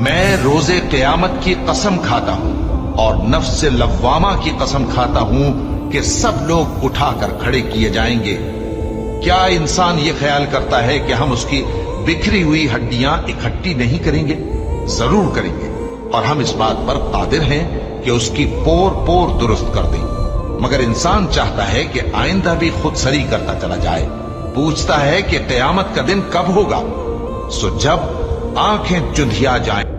मैं रोजे क़यामत की कसम खाता हूं और नफ्स लव्वामा की कसम खाता हूं कि सब लोग उठाकर खड़े किए जाएंगे। क्या इंसान ये ख्याल करता है कि हम उसकी बिखरी हुई हड्डियां इकट्ठी नहीं करेंगे? जरूर करेंगे, और हम इस बात पर कादिर हैं कि उसकी पोर पोर दुरुस्त कर दें। मगर इंसान चाहता है कि आइंदा भी खुद सरी करता चला जाए। पूछता है कि क़यामत का दिन कब होगा? सो जब आंखें चुंधिया जाएं